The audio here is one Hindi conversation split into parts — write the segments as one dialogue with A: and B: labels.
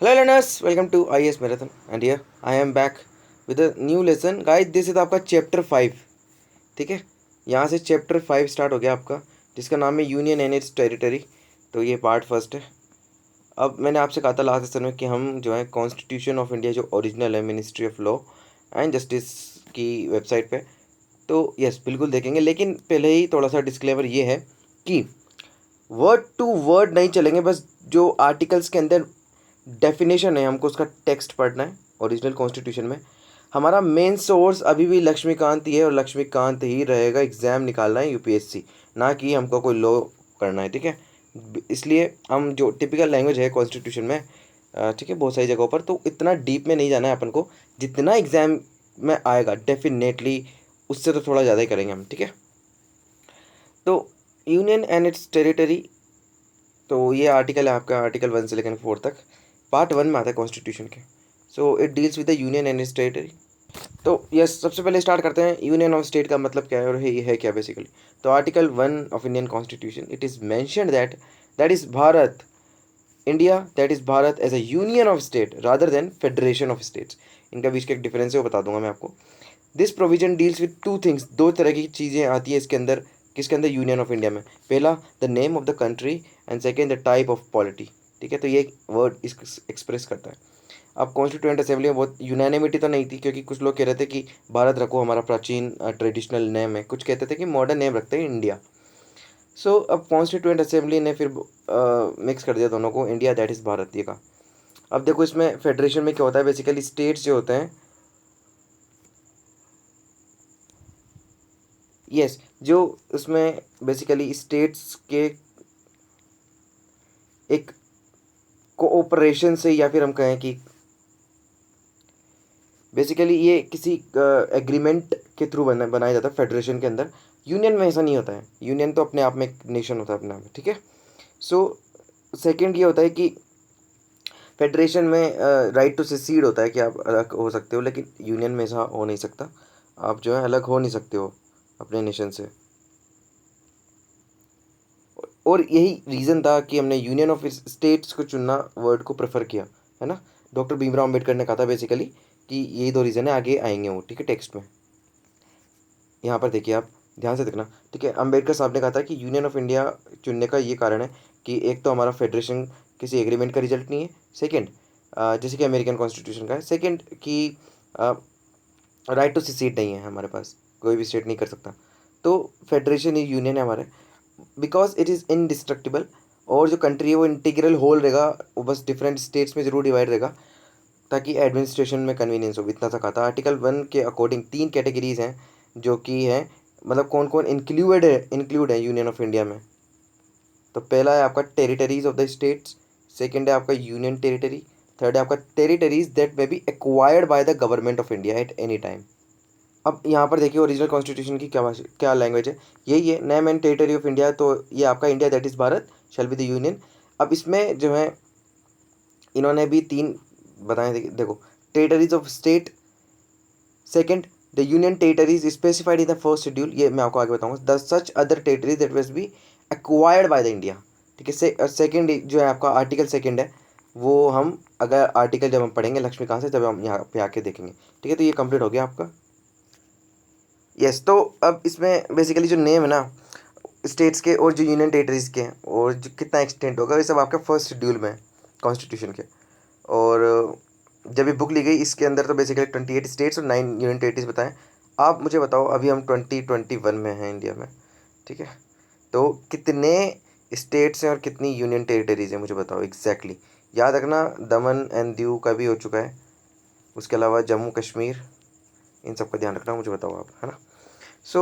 A: Hello learners, welcome to IES Marathon and here I am back with a new lesson. Guys, this is आपका चैप्टर 5। ठीक है, यहाँ से चैप्टर 5 स्टार्ट हो गया आपका, जिसका नाम है यूनियन एंड इट्स टेरिटरी। तो ये पार्ट फर्स्ट है। अब मैंने आपसे कहा था लास्ट सेशन में कि हम जो है कॉन्स्टिट्यूशन ऑफ इंडिया जो ओरिजिनल है ministry of law and justice की वेबसाइट पे, तो यस बिल्कुल देखेंगे। लेकिन पहले ही थोड़ा सा डिस्क्लेमर ये है कि वर्ड टू वर्ड नहीं चलेंगे, बस जो आर्टिकल्स के अंदर डेफिनेशन है हमको उसका टेक्स्ट पढ़ना है। ओरिजिनल कॉन्स्टिट्यूशन में हमारा मेन सोर्स अभी भी लक्ष्मीकांत ही है और लक्ष्मीकांत ही रहेगा। एग्ज़ाम निकालना है यूपीएससी, ना कि हमको कोई लॉ करना है। ठीक है, इसलिए हम जो टिपिकल लैंग्वेज है कॉन्स्टिट्यूशन में, ठीक है, बहुत सारी जगहों पर, तो इतना डीप में नहीं जाना है अपन को। जितना एग्ज़ाम में आएगा डेफिनेटली उससे तो थोड़ा ज़्यादा ही करेंगे हम। ठीक है, तो यूनियन एंड इट्स टेरिटरी, तो ये आर्टिकल है आपका आर्टिकल 1 से लेकर 4 तक। पार्ट 1 में आता है कॉन्स्टिट्यूशन के। So it deals with the union and it's territory. तो यस, सबसे पहले स्टार्ट करते हैं यूनियन ऑफ स्टेट का मतलब क्या है और ये है क्या बेसिकली। तो article 1 of Indian constitution, it is mentioned that that is Bharat India, that is Bharat as a union of state rather than federation of states. इनका बीच का एक डिफरेंस है वो बता दूंगा मैं आपको। This provision deals with two things, दो तरह की चीज़ें आती है इसके अंदर। किसके अंदर? यूनियन ऑफ इंडिया में। पहला the name of the country and second the type of polity. ठीक है, तो ये वर्ड इस एक्सप्रेस करता है। अब कॉन्स्टिट्यूएंट असेंबली में बहुत यूनानिमिटी तो नहीं थी, क्योंकि कुछ लोग कह रहे थे कि भारत रखो, हमारा प्राचीन ट्रेडिशनल नेम है, कुछ कहते थे कि मॉडर्न नेम रखते हैं इंडिया। सो अब कॉन्स्टिट्यूएंट असेंबली ने फिर मिक्स कर दिया दोनों को, इंडिया दैट इज़ भारत ये का। अब देखो इसमें फेडरेशन में क्या होता है, बेसिकली स्टेट्स जो होते हैं, यस जो उसमें बेसिकली स्टेट्स के एक कोऑपरेशन से, या फिर हम कहें कि बेसिकली ये किसी एग्रीमेंट के थ्रू बनाया जाता है फेडरेशन के अंदर। यूनियन में ऐसा नहीं होता है, यूनियन तो अपने आप में एक नेशन होता है अपने आप में। ठीक है, सो सेकंड ये होता है कि फेडरेशन में राइट टू सेसीड होता है कि आप अलग हो सकते हो, लेकिन यूनियन में ऐसा हो नहीं सकता। आप जो है अलग हो नहीं सकते हो अपने नेशन से। और यही रीज़न था कि हमने यूनियन ऑफ स्टेट्स को चुनना, वर्ड को प्रेफर किया, है ना। डॉक्टर भीमराव अम्बेडकर ने कहा था बेसिकली कि यही दो रीज़न है, आगे आएंगे वो। ठीक है, टेक्स्ट में यहाँ पर देखिए, आप ध्यान से देखना। ठीक है, अम्बेडकर साहब ने कहा था कि यूनियन ऑफ इंडिया चुनने का ये कारण है कि एक तो हमारा फेडरेशन किसी एग्रीमेंट का रिजल्ट नहीं है, सेकेंड जैसे कि अमेरिकन कॉन्स्टिट्यूशन का है, सेकेंड कि राइट टू सीट नहीं है हमारे पास, कोई भी स्टेट नहीं कर सकता। तो फेडरेशन ही यूनियन है हमारे, बिकॉज इट इज़ इनडिस्ट्रक्टिबल। और जो कंट्री है वो इंटीग्रल होल रहेगा, वो बस डिफरेंट स्टेट्स में जरूर डिवाइड रहेगा ताकि एडमिनिस्ट्रेशन में कन्वीनियंस हो। इतना सा कहा था। आर्टिकल 1 के अकॉर्डिंग 3 कैटेगरीज हैं जो कि हैं, मतलब कौन कौन इंक्लूड है यूनियन ऑफ इंडिया में। तो पहला है आपका territories of the states, second है आपका यूनियन टेरिटरी, थर्ड है आपका territories that may be acquired by the government of India at any time. अब यहाँ पर देखिए ओरिजिनल कॉन्स्टिट्यूशन की क्या भाषा, क्या लैंग्वेज है, यही है name and territory of India. तो ये आपका India that is Bharat shall be the union. अब इसमें जो है इन्होंने भी 3 बताए थे। देखो, territories of state, second the union territories specified in the first schedule, ये मैं आपको आगे बताऊंगा। The such other territories that was B acquired by the India. ठीक है, सेकंड जो है आपका आर्टिकल सेकंड है, वो हम अगर आर्टिकल जब हम पढ़ेंगे लक्ष्मीकांत से, जब हम यहाँ पे आके देखेंगे। ठीक है, तो ये कंप्लीट हो गया आपका। यस, तो अब इसमें बेसिकली जो नेम है ना स्टेट्स के और जो यूनियन टेरिटरीज के हैं और जो कितना एक्सटेंट होगा, ये सब आपके फर्स्ट शेड्यूल में कॉन्स्टिट्यूशन के। और जब ये बुक ली गई इसके अंदर तो बेसिकली 28 स्टेट्स और 9 यूनियन टेरिटरीज बताएं। आप मुझे बताओ, अभी हम 2021 में हैं इंडिया में। ठीक है, तो कितने स्टेट्स हैं और कितनी यूनियन टेरिटरीज हैं मुझे बताओ एग्जैक्टली। याद रखना, दमन एंड दीव का भी हो चुका है, उसके अलावा जम्मू कश्मीर, इन सब का ध्यान रखना, मुझे बताओ आप, है ना। सो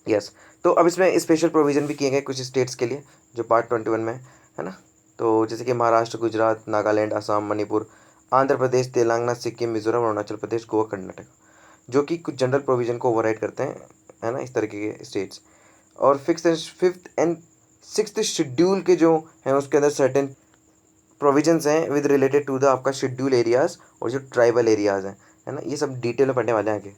A: यस, तो अब इसमें स्पेशल प्रोविज़न भी किए गए कुछ स्टेट्स के लिए जो पार्ट 21 में है ना। तो जैसे कि महाराष्ट्र, गुजरात, नागालैंड, असम, मणिपुर, आंध्र प्रदेश, तेलंगाना, सिक्किम, मिजोरम, अरुणाचल प्रदेश, गोवा, कर्नाटक, जो कि कुछ जनरल प्रोविज़न को ओवरराइड करते हैं, है ना, इस तरीके के स्टेट्स। और फिफ्थ एंड सिक्स्थ शेड्यूल के जो हैं उसके अंदर सर्टेन प्रोविजंस हैं विद रिलेटेड टू द आपका शेड्यूल एरियाज़ और जो ट्राइबल एरियाज़ हैं, है ना। ये सब डिटेल में पढ़ने वाले हैं आगे।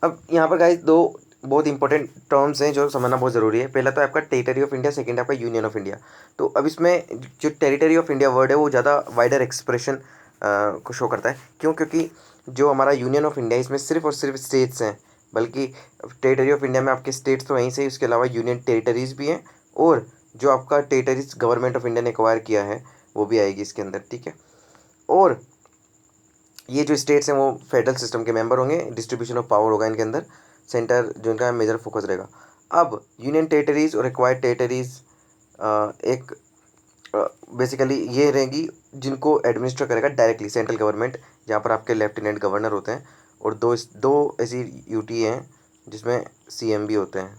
A: अब यहाँ पर गाइस दो बहुत इंपॉर्टेंट टर्म्स हैं जो समझना बहुत ज़रूरी है। पहला तो आपका टेरिटरी ऑफ इंडिया, सेकंड आपका यूनियन ऑफ इंडिया। तो अब इसमें जो टेरिटरी ऑफ इंडिया वर्ड है वो ज़्यादा वाइडर एक्सप्रेशन को शो करता है। क्यों? क्योंकि जो हमारा यूनियन ऑफ इंडिया इसमें सिर्फ और सिर्फ स्टेट्स हैं, बल्कि टेरिटरी ऑफ इंडिया में आपके स्टेट्स तो वहीं से, उसके अलावा यूनियन टेरिटरीज भी हैं, और जो आपका टेरिटरीज गवर्नमेंट ऑफ इंडिया ने एक्वायर किया है वो भी आएगी इसके अंदर, ठीक है। और ये जो स्टेट्स हैं वो फेडरल सिस्टम के मेंबर होंगे, डिस्ट्रीब्यूशन ऑफ पावर होगा इनके अंदर, सेंटर जो इनका मेजर फोकस रहेगा। अब यूनियन टेरिटरीज और एक्वायर्ड टेरिटरीज एक बेसिकली ये रहेंगी जिनको एडमिनिस्टर करेगा डायरेक्टली सेंट्रल गवर्नमेंट, जहाँ पर आपके लेफ्टिनेंट गवर्नर होते हैं, और दो ऐसी यूटी हैं जिसमें सीएम भी होते हैं,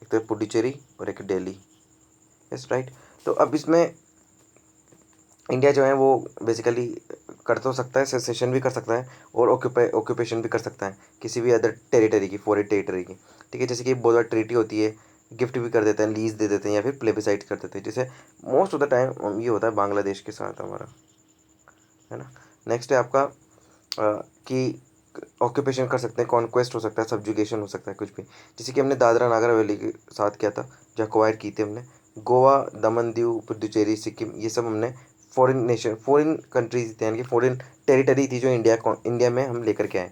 A: एक तो पुडुचेरी और एक दिल्ली। Yes right. तो अब इसमें इंडिया जो है वो बेसिकली कर तो सकता है, सेसेशन भी कर सकता है, और ऑक्यूपेशन भी कर सकता है किसी भी अदर टेरिटरी की, फॉरेन टेरिटरी की, ठीक है। जैसे कि बॉर्डर ट्रीटी होती है, गिफ्ट भी कर देते हैं, लीज दे देते हैं, या फिर प्लेबिसाइड कर देते हैं, जैसे मोस्ट ऑफ द टाइम ये होता है बांग्लादेश के साथ हमारा, है ना। नेक्स्ट है आपका कि ऑक्यूपेशन कर सकते हैं, कॉन्क्वेस्ट हो सकता है, सब्जुगेशन हो सकता है, कुछ भी, जैसे कि हमने दादरा नागर हवेली के साथ किया था, जो अक्वायर की थी हमने। गोवा, दमन दीव, पुडुचेरी, सिक्किम, ये सब हमने फॉरेन कंट्रीज थी, यानी कि फॉरेन टेरिटरी थी जो इंडिया में हम लेकर के आए,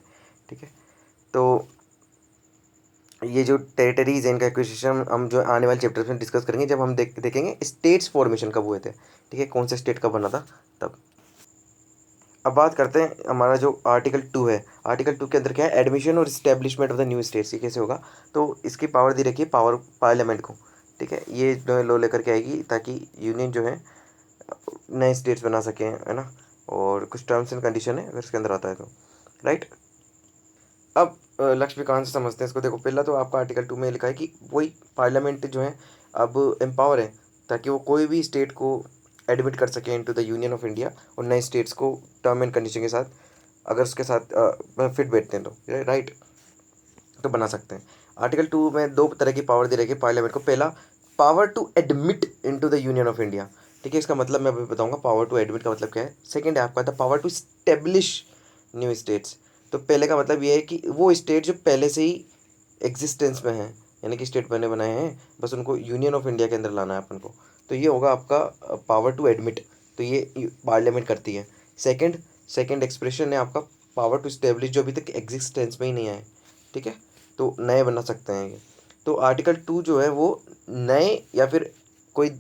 A: ठीक है। तो ये जो टेरिटरीज हैं इनका एक्विजिशन हम जो आने वाले चैप्टर्स में डिस्कस करेंगे, जब हम देखेंगे स्टेट्स फॉर्मेशन कब हुए थे, ठीक है, कौन से स्टेट कब बना था तब। अब बात करते हैं हमारा जो आर्टिकल 2 है। आर्टिकल 2 के अंदर क्या है? एडमिशन और establishment of the new states. ये कैसे होगा? तो इसकी पावर दे रखी है, पावर पार्लियामेंट को, ठीक है। ये जो लॉ लेकर के आएगी ताकि यूनियन जो है नए स्टेट्स बना सकें, है ना। और कुछ टर्म्स एंड कंडीशन है अगर इसके अंदर आता है तो, राइट। अब लक्ष्मीकांत से समझते हैं इसको। देखो, पहला तो आपका आर्टिकल 2 में लिखा है कि वही पार्लियामेंट जो है अब एम्पावर है ताकि वो कोई भी स्टेट को एडमिट कर सके into the union of India, और नए स्टेट्स को टर्म एंड कंडीशन के साथ, अगर उसके साथ फिट बैठते हैं तो, राइट, तो बना सकते हैं। आर्टिकल 2 में दो तरह की पावर दे रखी है पार्लियामेंट को। पहला, power to admit into the union of India, ठीक है। इसका मतलब मैं अभी बताऊंगा पावर टू एडमिट का मतलब क्या है। सेकंड है आपका the power to establish new states. तो पहले का मतलब ये है कि वो स्टेट जो पहले से ही एग्जिस्टेंस में है, यानी कि स्टेट बने बनाए हैं, बस उनको यूनियन ऑफ इंडिया के अंदर लाना है अपन को, तो ये होगा आपका पावर टू एडमिट। तो ये पार्लियामेंट करती है। सेकंड सेकंड एक्सप्रेशन है आपका पावर टू स्टेब्लिश, जो अभी तक एग्जिस्टेंस में ही नहीं आए, ठीक है, तो नए बना सकते हैं ये। तो आर्टिकल 2 जो है वो नए या फिर कोई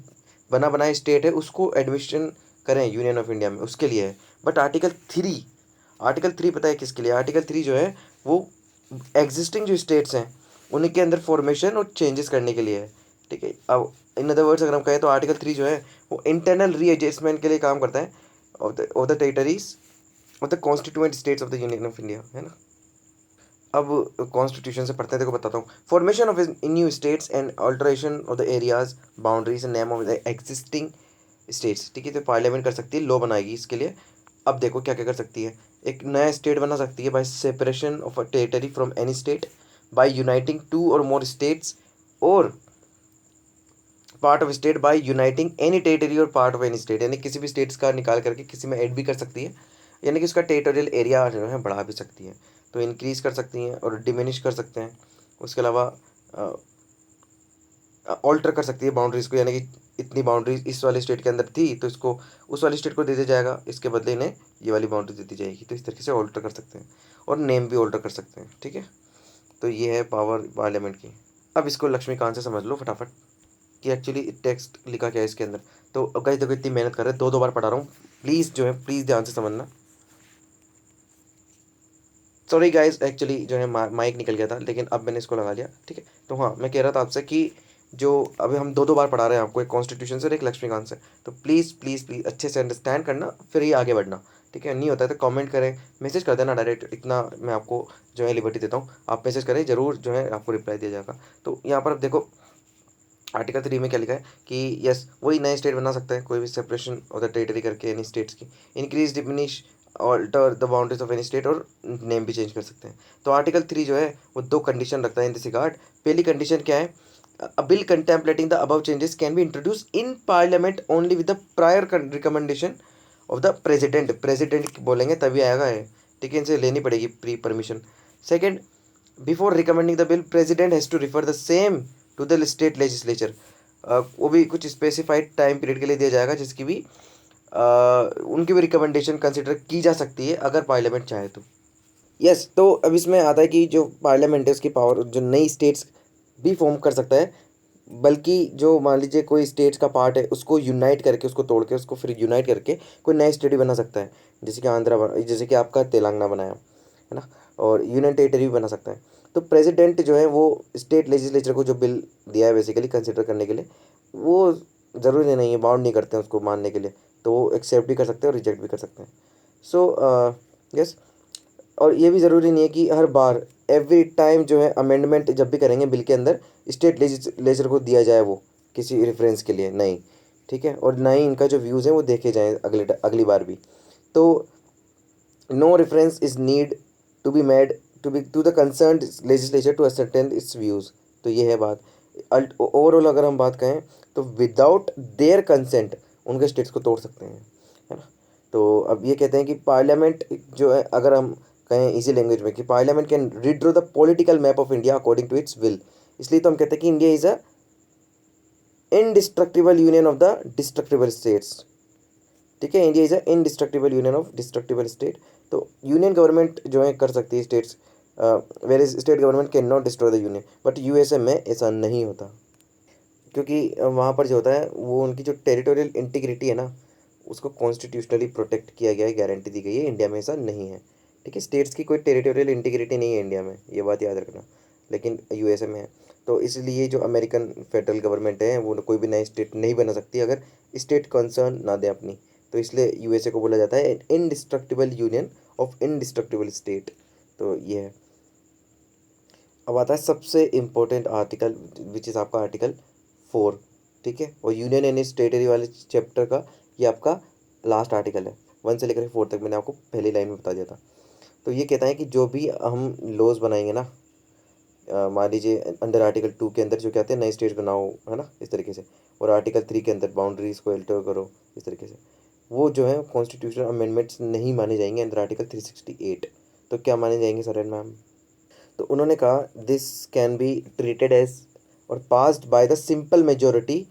A: बना बनाए स्टेट है उसको एडमिशन करें यूनियन ऑफ इंडिया में, उसके लिए है। बट आर्टिकल 3 पता है किसके लिए? आर्टिकल 3 जो है वो एग्जिस्टिंग जो स्टेट्स हैं उन्हीं के अंदर फॉर्मेशन और चेंजेस करने के लिए है, ठीक है। अब इन अदर वर्ड्स अगर हम कहें तो आर्टिकल 3 जो है वो इंटरनल रीएडजस्टमेंट के लिए काम करता है of the territories of the constituent states of the union of India, है ना। अब कॉन्स्टिट्यूशन से पढ़ते हैं, देखो बताता हूँ। Formation of new states and alteration of the areas, boundaries and name of the existing states, ठीक है। तो पार्लियामेंट कर सकती है, लॉ बनाएगी इसके लिए। अब देखो क्या क्या कर सकती है। एक नया स्टेट बना सकती है by separation of a territory from any state, by uniting two or more states, or part of state by uniting any territory or part of any state, यानी किसी भी स्टेट्स का निकाल करके किसी में ऐड भी कर सकती है, यानी कि उसका टेरिटोरियल एरिया जो है बढ़ा भी सकती है। तो इंक्रीज़ कर सकती हैं और डिमिनिश कर सकते हैं। उसके अलावा ऑल्टर कर सकती है बाउंड्रीज़ को, यानी कि इतनी बाउंड्रीज इस वाले स्टेट के अंदर थी तो इसको उस वाले स्टेट को दे दिया जाएगा, इसके बदले इन्हें ये वाली बाउंड्री दे दी जाएगी। तो इस तरीके से ऑल्टर कर सकते हैं, और नेम भी ऑल्टर कर सकते हैं, ठीक है। तो ये है पावर पार्लियामेंट की। अब इसको लक्ष्मीकांत से समझ लो फटाफट कि एक्चुअली टेक्स्ट लिखा क्या है इसके अंदर। तो गाइस देखो, इतनी मेहनत कर रहे हैं, दो दो बार पढ़ा रहा हूँ, प्लीज़ जो है प्लीज़ ध्यान से समझना। सॉरी गाइस, एक्चुअली जो है माइक निकल गया था, लेकिन अब मैंने इसको लगा लिया, ठीक है। तो हाँ, मैं कह रहा था आपसे कि जो अभी हम दो दो बार पढ़ा रहे हैं आपको, एक कॉन्स्टिट्यूशन से और एक लक्ष्मीकांत से, तो प्लीज़ प्लीज़ प्लीज़ अच्छे से अंडरस्टैंड करना, फिर ही आगे बढ़ना, ठीक है। नहीं होता है तो कमेंट करें, मैसेज कर देना डायरेक्ट, इतना मैं आपको जो है लिबर्टी देता हूँ। आप मैसेज करें ज़रूर, जो है आपको रिप्लाई दिया जाएगा। तो यहाँ पर अब देखो आर्टिकल 3 में क्या लिखा है कि यस, वही नए स्टेट बना सकते हैं कोई भी सेपरेशन ऑफ द टेरिटरी करके एनी स्टेट्स की, increase diminish alter the boundaries of any state, और नेम भी चेंज कर सकते हैं। तो आर्टिकल 3 जो है वो दो कंडीशन रखता है इन दिस रिगार्ड। पहली कंडीशन क्या है? A bill contemplating the above changes can be introduce in parliament only with the prior recommendation of the president. President बोलेंगे तभी आएगा है, ठीक है, इनसे लेनी पड़ेगी pre permission. Second, before recommending the bill president has to refer the same to the state legislature. वो भी कुछ स्पेसिफाइड टाइम पीरियड के लिए दिया जाएगा, जिसकी भी उनकी भी रिकमेंडेशन कंसिडर की जा सकती है अगर पार्लियामेंट चाहे तो। यस, तो अब इसमें आता है कि जो पार्लियामेंट है उसकी पावर जो नई स्टेट्स भी फॉर्म कर सकता है, बल्कि जो मान लीजिए कोई स्टेट्स का पार्ट है उसको यूनाइट करके, उसको तोड़ के, उसको फिर यूनाइट करके कोई नया स्टेट भी बना सकता है। जैसे कि जैसे कि आपका तेलंगाना बनाया है ना, और यूनियन टेरिटरी भी बना सकता है। तो प्रेसिडेंट जो है वो स्टेट लेजिस्लेचर को जो बिल दिया है बेसिकली कंसिडर करने के लिए, वो ज़रूरी नहीं है, बाउंड नहीं करते हैं उसको मानने के लिए, तो वो एक्सेप्ट भी कर सकते हैं और रिजेक्ट भी कर सकते हैं। सो यस, और ये भी ज़रूरी नहीं है कि हर बार एवरी टाइम जो है अमेंडमेंट जब भी करेंगे बिल के अंदर स्टेट लेजिस्लेचर को दिया जाए वो किसी रेफरेंस के लिए, नहीं। ठीक है, और ना ही इनका जो व्यूज़ हैं वो देखे जाएँ अगली बार भी। तो no reference is need to be made to the concern legislature to ascertain its views. तो ये है बात। ओवरऑल अगर हम बात कहें तो विदाउट देयर कंसेंट उनके स्टेट्स को तोड़ सकते हैं, है ना। तो अब ये कहते हैं कि पार्लियामेंट जो है, अगर हम कहें इजी लैंग्वेज में, कि parliament can redraw the political map of India according to its will. इसलिए तो हम कहते हैं कि India is a indestructible union of the destructible states. ठीक है, India is a indestructible union of destructible state. तो यूनियन गवर्नमेंट जो है कर सकती है states, where is state government can not destroy the union, but USA में ऐसा नहीं होता, क्योंकि वहाँ पर जो होता है वो उनकी जो टेरिटोरियल इंटीग्रिटी है ना, उसको कॉन्स्टिट्यूशनली प्रोटेक्ट किया गया है, गारंटी दी गई है। इंडिया में ऐसा नहीं है। ठीक है, स्टेट्स की कोई टेरिटोरियल इंटीग्रिटी नहीं है इंडिया में, ये बात याद रखना, लेकिन यूएसए में है। तो इसलिए जो अमेरिकन फेडरल गवर्नमेंट है वो कोई भी नई स्टेट नहीं बना सकती अगर स्टेट कंसर्न ना दे अपनी। तो इसलिए यूएसए को बोला जाता है indestructible union of indestructible state. तो ये है। अब आता है सबसे इम्पोर्टेंट आर्टिकल, विच इज़ आपका आर्टिकल 4। ठीक है, और यूनियन एंड इट्स टेरिटरी वाले चैप्टर का ये आपका लास्ट आर्टिकल है। 1 से लेकर 4 तक मैंने आपको पहली लाइन में बता दिया था। तो ये कहता है कि जो भी हम लॉज बनाएंगे ना, मान लीजिए अंडर आर्टिकल 2 के अंदर जो कहते हैं नई स्टेट्स बनाओ, है ना, इस तरीके से, और आर्टिकल 3 के अंदर बाउंड्रीज को एल्टर करो, इस तरीके से, वो जो है कॉन्स्टिट्यूशनल अमेंडमेंट्स नहीं माने जाएंगे अंडर आर्टिकल 368। तो क्या माने जाएंगे सर एंड मैम? तो उन्होंने कहा this can be treated as और passed by the simple majority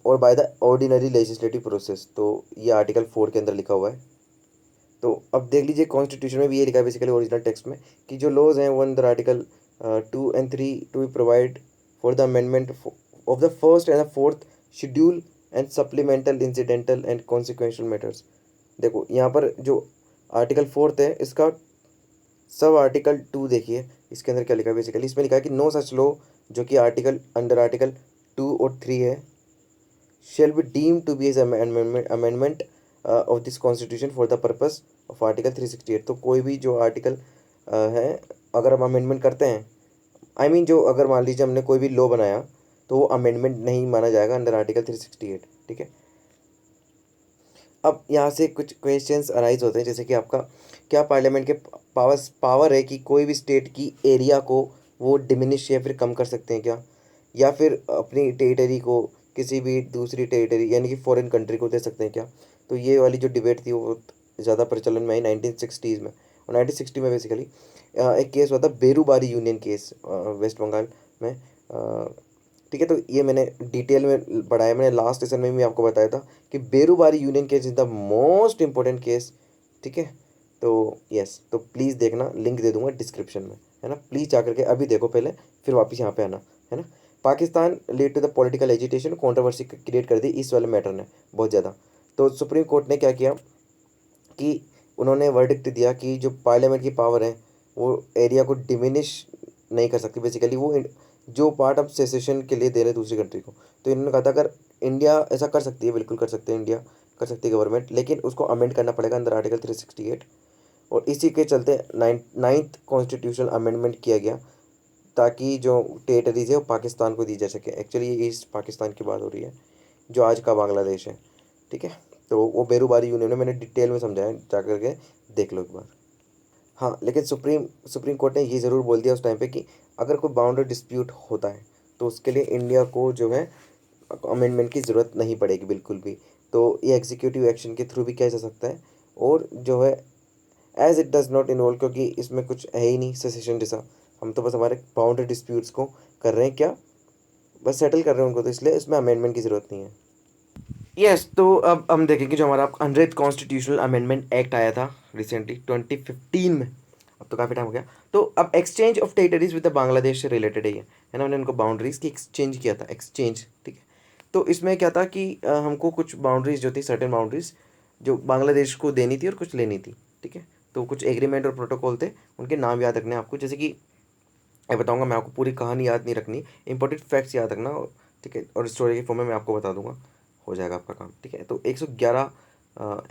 A: और by the ordinary legislative process. तो ये आर्टिकल 4 के अंदर लिखा हुआ है। तो अब देख लीजिए कॉन्स्टिट्यूशन में भी ये लिखा है बेसिकली ओरिजिनल टेक्स्ट में, कि जो लॉज हैं वो अंदर article 2 and 3 to be provide for the amendment of the first and the fourth schedule and supplemental incidental and consequential matters. देखो यहाँ पर जो आर्टिकल 4 है इसका सब आर्टिकल 2 देखिए, इसके अंदर क्या लिखा है बेसिकली। इसमें लिखा है कि नो सच लॉ, जो कि आर्टिकल अंडर आर्टिकल 2 और 3 है, shall be deemed to be as amendment of this constitution for the purpose of article 368। तो कोई भी जो आर्टिकल है, अगर हम अमेंडमेंट करते हैं, जो अगर मान लीजिए हमने कोई भी लॉ बनाया, तो वो अमेंडमेंट नहीं माना जाएगा अंडर आर्टिकल 368। ठीक है, अब यहाँ से कुछ क्वेश्चंस अराइज होते हैं, जैसे कि आपका क्या पार्लियामेंट के पावर है कि कोई भी स्टेट की एरिया को वो डिमिनिश या फिर कम कर सकते हैं क्या, या फिर अपनी टेरिटरी को किसी भी दूसरी टेरिटरी यानी कि फॉरेन कंट्री को दे सकते हैं क्या। तो ये वाली जो डिबेट थी वो ज़्यादा प्रचलन में आई 1960s में। और 1960 में बेसिकली एक केस हुआ था Berubari union case, West Bengal में। ठीक है, तो ये मैंने डिटेल में पढ़ा है, मैंने लास्ट सेशन में भी आपको बताया था कि Berubari union case is the most important case. ठीक है, तो यस, तो प्लीज़ देखना, लिंक दे दूंगा डिस्क्रिप्शन में, है ना। प्लीज़ जा करके अभी देखो पहले, फिर वापस यहाँ पे आना, है ना। Pakistan lead to the political agitation, controversy create कर दी इस वाले मैटर ने बहुत ज़्यादा। तो सुप्रीम कोर्ट ने क्या किया कि उन्होंने वर्डिक्ट दिया कि जो पार्लियामेंट की पावर है वो एरिया को डिमिनिश नहीं कर सकती। बेसिकली वो जो पार्ट ऑफ सेसेशन के लिए दे रहे दूसरी कंट्री को, तो इन्होंने कहा था अगर इंडिया ऐसा कर सकती है, बिल्कुल कर सकते हैं, इंडिया कर सकती है गवर्नमेंट, लेकिन उसको अमेंड करना पड़ेगा अंदर आर्टिकल 368। और इसी के चलते नाइन्थ कॉन्स्टिट्यूशनल अमेंडमेंट किया गया, ताकि जो टेरिटरीज है वो पाकिस्तान को दी जा सके। एक्चुअली ये ईस्ट पाकिस्तान की बात हो रही है, जो आज का बांग्लादेश है। ठीक है, तो वो बेरूबारी यूनियन में मैंने डिटेल में समझाया, जा करके देख लो एक बार। हाँ, लेकिन सुप्रीम कोर्ट ने ये ज़रूर बोल दिया उस टाइम पे कि अगर कोई बाउंड्री डिस्प्यूट होता है तो उसके लिए इंडिया को जो है अमेंडमेंट की ज़रूरत नहीं पड़ेगी बिल्कुल भी। तो ये एग्जीक्यूटिव एक्शन के थ्रू भी किया जा सकता है। और जो है as it does not involve, क्योंकि इसमें कुछ है ही नहीं सेसेशन जैसा, हम तो बस हमारे बाउंड्री डिस्प्यूट्स को कर रहे हैं क्या, बस सेटल कर रहे हैं उनको, तो इसलिए इसमें अमेंडमेंट की ज़रूरत नहीं है। यस तो अब हम देखेंगे जो हमारा 100th कॉन्स्टिट्यूशनल अमेंडमेंट एक्ट आया था रिसेंटली 2015 में, अब तो काफ़ी टाइम हो गया। तो अब exchange of territories with the Bangladesh से रिलेटेड है ये, है ना, उन्होंने उनको बाउंड्रीज की एक्सचेंज किया था, एक्सचेंज, ठीक है। तो इसमें क्या था कि हमको कुछ बाउंड्रीज जो थी, सर्टेन बाउंड्रीज जो बांग्लादेश को देनी थी और कुछ लेनी थी, ठीक है। तो कुछ एग्रीमेंट और प्रोटोकॉल थे, उनके नाम याद रखने हैं आपको, जैसे कि मैं बताऊंगा, मैं आपको पूरी कहानी याद नहीं रखनी, इंपॉर्टेंट फैक्ट्स याद रखना, ठीक है, और स्टोरी के फॉर्म में मैं आपको बता दूंगा, हो जाएगा आपका काम, ठीक है। तो 111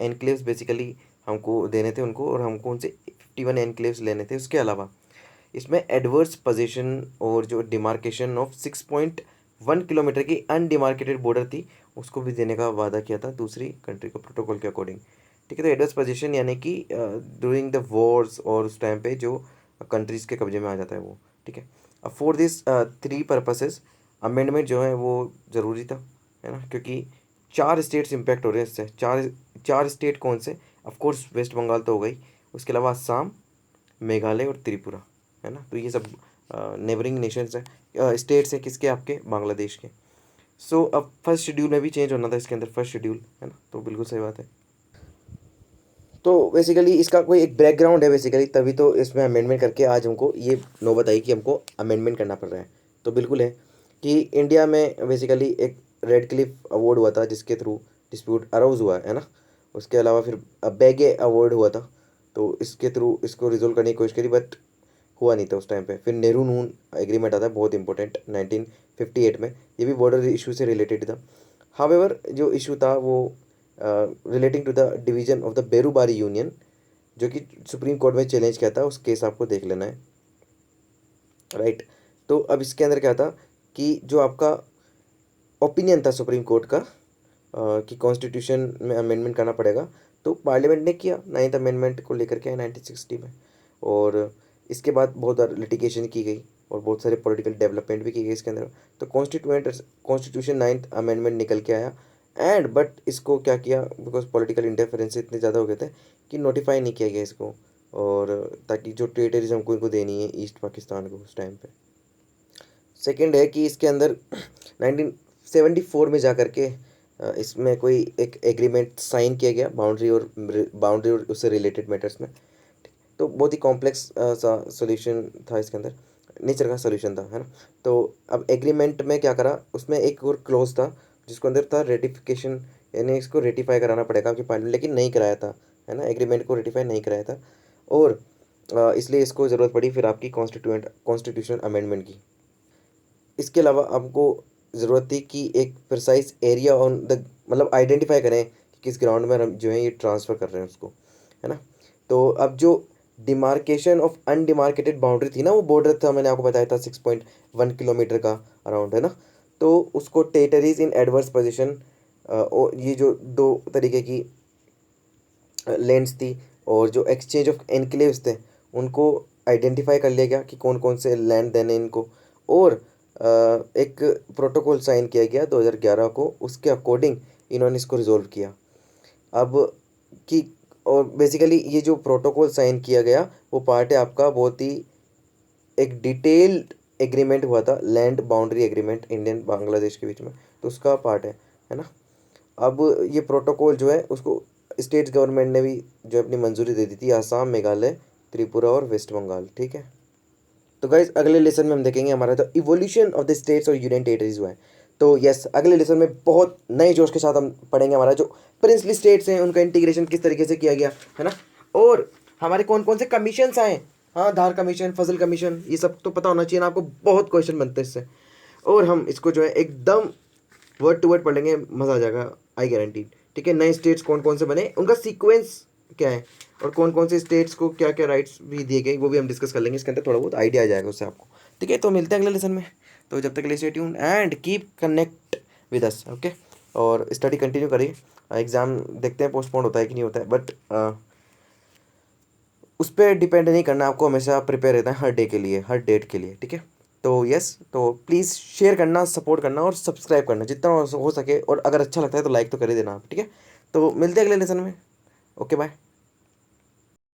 A: एनक्लेव्स बेसिकली हमको देने थे उनको, और हमको उनसे 51 एनक्लेव्स लेने थे। उसके अलावा इसमें एडवर्स पोजीशन और जो डिमार्केशन ऑफ 6.1 किलोमीटर की अनडिमार्केटेड बॉर्डर थी, उसको भी देने का वादा किया था दूसरी कंट्री को प्रोटोकॉल के अकॉर्डिंग, ठीक है। तो एडवर्स पोजीशन यानी कि ड्यूरिंग द वॉर्स और उस टाइम पे जो कंट्रीज़ के कब्जे में आ जाता है वो, ठीक है। अब फॉर दिस 3 पर्पसेस अमेंडमेंट जो है वो ज़रूरी था, है ना, क्योंकि 4 स्टेट्स इम्पैक्ट हो रहे हैं इससे। चार चार स्टेट कौन से, ऑफ कोर्स वेस्ट बंगाल तो हो गई, उसके अलावा असम, मेघालय और त्रिपुरा, है ना। तो ये सब नेबरिंग नेशंस हैं, स्टेट्स हैं किसके, आपके बांग्लादेश के। सो अब फर्स्ट शेड्यूल में भी चेंज होना था इसके अंदर, फर्स्ट शेड्यूल, है ना, तो बिल्कुल सही बात है। तो बेसिकली इसका कोई एक बैकग्राउंड है बेसिकली, तभी तो इसमें अमेंडमेंट करके आज हमको ये नौबत आई कि हमको अमेंडमेंट करना पड़ रहा है। तो बिल्कुल है कि इंडिया में बेसिकली एक रेड क्लिफ अवार्ड हुआ था जिसके थ्रू डिस्प्यूट अराउज हुआ है ना। उसके अलावा फिर बेगे अवार्ड हुआ था, तो इसके थ्रू इसको रिजोल्व करने की कोशिश करी, बट हुआ नहीं था उस टाइम पे। फिर नेहरू नून एग्रीमेंट आता है, बहुत इंपॉर्टेंट, 1958 में, ये भी बॉर्डर इशू से रिलेटेड था। हावेवर जो इशू था वो relating to the division of the Berubari union, जो कि सुप्रीम कोर्ट में चैलेंज किया था, उस केस आपको देख लेना है, राइट। तो अब इसके अंदर क्या था कि जो आपका ओपिनियन था सुप्रीम कोर्ट का कि कॉन्स्टिट्यूशन में अमेंडमेंट करना पड़ेगा, तो पार्लियामेंट ने किया 9th अमेंडमेंट को लेकर के 1960 में। और इसके बाद बहुत लिटिगेशन की गई और बहुत सारे पॉलिटिकल डेवलपमेंट भी की गई इसके अंदर। तो कॉन्स्टिट्यूशन 9th अमेंडमेंट निकल के आया, एंड बट इसको क्या किया, बिकॉज पॉलिटिकल इंटरफेरेंस इतने ज़्यादा हो गए थे कि नोटिफाई नहीं किया गया इसको, और ताकि जो टेरिटरीज हमको इनको देनी है ईस्ट पाकिस्तान को उस टाइम पे। सेकंड है कि इसके अंदर 1974 में जा कर के इसमें कोई एक एग्रीमेंट साइन किया गया बाउंड्री और उससे रिलेटेड मैटर्स में। तो बहुत ही कॉम्प्लेक्स सा सॉल्यूशन था इसके अंदर, नेचर का सॉल्यूशन था, है ना। तो अब एग्रीमेंट में क्या करा, उसमें एक और क्लोज था जिसके अंदर था रेटिफिकेशन, यानी इसको रेटिफाई कराना पड़ेगा आपकी पार्लियामेंट, लेकिन नहीं कराया था, है ना, एग्रीमेंट को रेटिफाई नहीं कराया था। और इसलिए इसको ज़रूरत पड़ी फिर आपकी कॉन्स्टिट्यूशन अमेंडमेंट की। इसके अलावा आपको ज़रूरत थी कि एक प्रिसाइज एरिया ऑन द, मतलब आइडेंटिफाई करें कि किस ग्राउंड में हम जो है ये ट्रांसफ़र कर रहे हैं उसको, है ना। तो अब जो डिमार्केशन ऑफ अनडिमार्केटेड बाउंड्री थी ना, वो बॉर्डर था, मैंने आपको बताया था 6.1 किलोमीटर का अराउंड, है ना। तो उसको टेरिटरीज इन एडवर्स पोजिशन, ये जो 2 तरीके की लैंड्स थी और जो एक्सचेंज ऑफ एनक्लेव्स थे, उनको आइडेंटिफाई कर लिया गया कि कौन कौन से लैंड देने इनको। और एक प्रोटोकॉल साइन किया गया 2011 को, उसके अकॉर्डिंग इन्होंने इसको रिजोल्व किया। अब कि और बेसिकली ये जो प्रोटोकॉल साइन किया गया वो पार्ट है आपका बहुत ही एक डिटेल्ड एग्रीमेंट हुआ था, land boundary agreement Indian Bangladesh के बीच में, तो उसका पार्ट है ना। अब ये प्रोटोकॉल जो है उसको स्टेट गवर्नमेंट ने भी जो अपनी मंजूरी दे दी थी, आसाम, मेघालय, त्रिपुरा और वेस्ट बंगाल, ठीक है। तो गाइज अगले लेसन में हम देखेंगे हमारा तो इवोल्यूशन ऑफ द स्टेट्स और यूनियन टेरिटरीज हुआ है। तो यस, अगले लेसन में बहुत नए जोश के साथ हम पढ़ेंगे हमारा जो प्रिंसली स्टेट्स हैं उनका इंटीग्रेशन किस तरीके से किया गया, है ना। और हमारे कौन कौन से कमीशंस आए, हाँ, धार कमीशन, फजल कमीशन, ये सब तो पता होना चाहिए ना आपको, बहुत क्वेश्चन बनते हैं इससे। और हम इसको जो है एकदम वर्ड टू वर्ड पढ़ लेंगे, मज़ा आ जाएगा, आई गारंटी, ठीक है। नए स्टेट्स कौन कौन से बने, उनका सीक्वेंस क्या है, और कौन कौन से स्टेट्स को क्या क्या राइट्स भी दिए गए, वो भी हम डिस्कस कर लेंगे, इसके अंदर थोड़ा बहुत आइडिया आ जाएगा उससे आपको, ठीक है। तो मिलते हैं अगले लेसन में, तो जब तक के लिए stay tuned and keep connect with us, okay. और स्टडी कंटिन्यू करिए, एग्ज़ाम देखते हैं पोस्टपोन होता है कि नहीं होता है, बट उस पर डिपेंड नहीं करना आपको, हमेशा प्रिपेयर रहना है हर डे के लिए, हर डेट के लिए, ठीक है। तो यस, तो प्लीज़ शेयर करना, सपोर्ट करना और सब्सक्राइब करना जितना हो सके, और अगर अच्छा लगता है तो लाइक तो कर ही देना आप, ठीक है। तो मिलते हैं अगले लेसन में, ओके बाय।